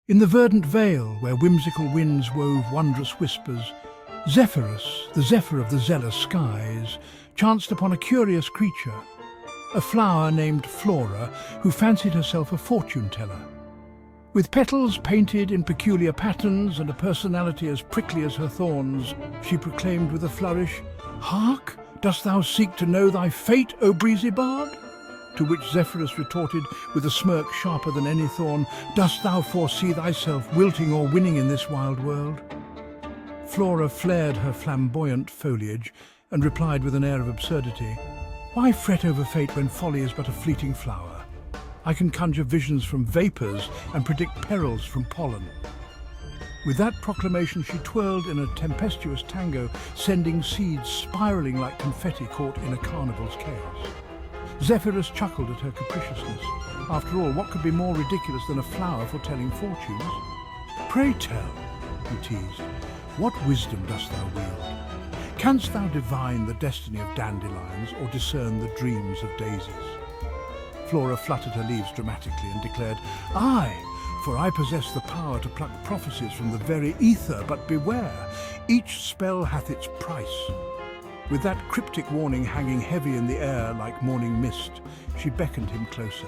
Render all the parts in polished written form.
In the verdant vale, where whimsical winds wove wondrous whispers, Zephyrus, the zephyr of the zealous skies, chanced upon a curious creature, a flower named Flora, who fancied herself a fortune-teller. With petals painted in peculiar patterns and a personality as prickly as her thorns, she proclaimed with a flourish, "Hark! Dost thou seek to know thy fate, O breezy bard?" To which Zephyrus retorted with a smirk sharper than any thorn, "Dost thou foresee thyself wilting or winning in this wild world?" Flora flared her flamboyant foliage and replied with an air of absurdity, "Why fret over fate when folly is but a fleeting flower? I can conjure visions from vapours and predict perils from pollen." With that proclamation she twirled in a tempestuous tango, sending seeds spiralling like confetti caught in a carnival's chaos. Zephyrus chuckled at her capriciousness. After all, what could be more ridiculous than a flower foretelling fortunes? "Pray tell," he teased, "what wisdom dost thou wield? Canst thou divine the destiny of dandelions or discern the dreams of daisies?" Flora fluttered her leaves dramatically and declared, "Aye, for I possess the power to pluck prophecies from the very ether, but beware, each spell hath its price." With that cryptic warning hanging heavy in the air like morning mist, she beckoned him closer.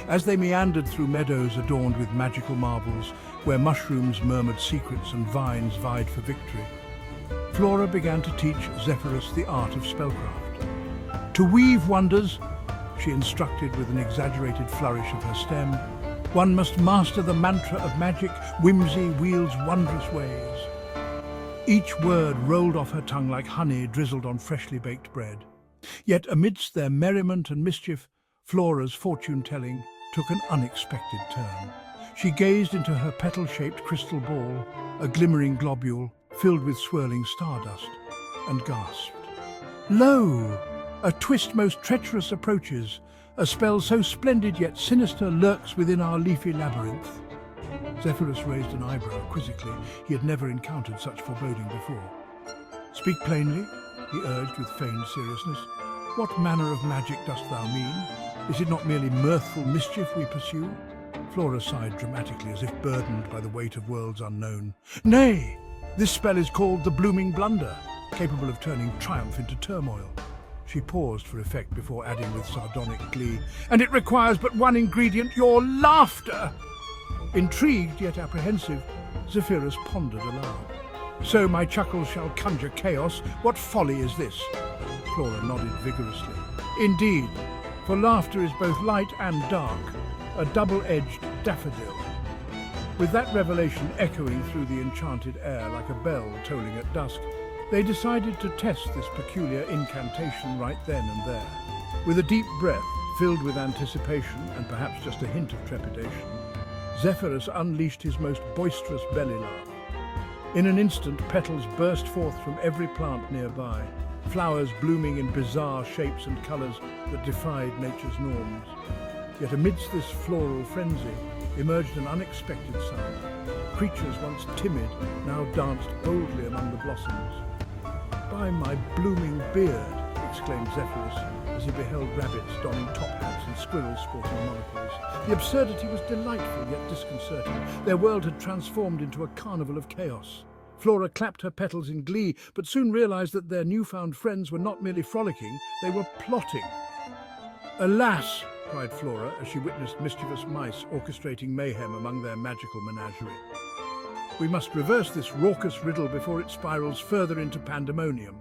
As they meandered through meadows adorned with magical marvels, where mushrooms murmured secrets and vines vied for victory, Flora began to teach Zephyrus the art of spellcraft. "To weave wonders," she instructed with an exaggerated flourish of her stem, "one must master the mantra of magic. Whimsy wields wondrous ways." Each word rolled off her tongue like honey drizzled on freshly baked bread. Yet amidst their merriment and mischief, Flora's fortune-telling took an unexpected turn. She gazed into her petal-shaped crystal ball, a glimmering globule filled with swirling stardust, and gasped. "Lo! A twist most treacherous approaches. A spell so splendid yet sinister lurks within our leafy labyrinth." Zephyrus raised an eyebrow quizzically. He had never encountered such foreboding before. "Speak plainly," he urged with feigned seriousness. "What manner of magic dost thou mean? Is it not merely mirthful mischief we pursue?" Flora sighed dramatically, as if burdened by the weight of worlds unknown. "Nay, this spell is called the Blooming Blunder, capable of turning triumph into turmoil." She paused for effect before adding with sardonic glee, "And it requires but one ingredient, your laughter!" Intrigued yet apprehensive, Zephyrus pondered aloud. "So my chuckles shall conjure chaos? What folly is this?" Flora nodded vigorously. "Indeed, for laughter is both light and dark, a double-edged daffodil." With that revelation echoing through the enchanted air like a bell tolling at dusk, they decided to test this peculiar incantation right then and there. With a deep breath, filled with anticipation and perhaps just a hint of trepidation, Zephyrus unleashed his most boisterous belly laugh. In an instant, petals burst forth from every plant nearby, flowers blooming in bizarre shapes and colours that defied nature's norms. Yet amidst this floral frenzy emerged an unexpected sight. Creatures once timid now danced boldly among the blossoms. "By my blooming beard!" exclaimed Zephyrus as he beheld rabbits donning top hats and squirrels sporting monocles. The absurdity was delightful yet disconcerting. Their world had transformed into a carnival of chaos. Flora clapped her petals in glee, but soon realized that their newfound friends were not merely frolicking, they were plotting. "Alas!" cried Flora as she witnessed mischievous mice orchestrating mayhem among their magical menagerie. "We must reverse this raucous riddle before it spirals further into pandemonium."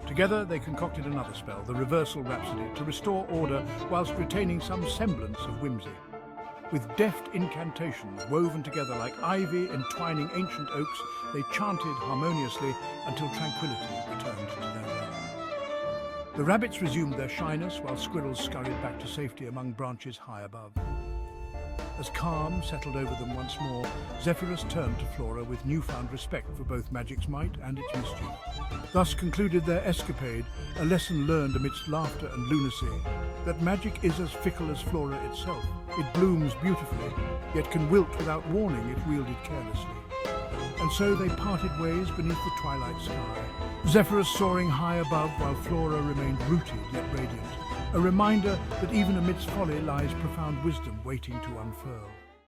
Together they concocted another spell, the Reversal Rhapsody, to restore order whilst retaining some semblance of whimsy. With deft incantations woven together like ivy entwining ancient oaks, they chanted harmoniously until tranquility returned to their realm. The rabbits resumed their shyness while squirrels scurried back to safety among branches high above. As calm settled over them once more, Zephyrus turned to Flora with newfound respect for both magic's might and its mischief. Thus concluded their escapade, a lesson learned amidst laughter and lunacy, that magic is as fickle as Flora itself. It blooms beautifully, yet can wilt without warning if wielded carelessly. And so they parted ways beneath the twilight sky, Zephyrus soaring high above while Flora remained rooted yet radiant, a reminder that even amidst folly lies profound wisdom waiting to unfurl.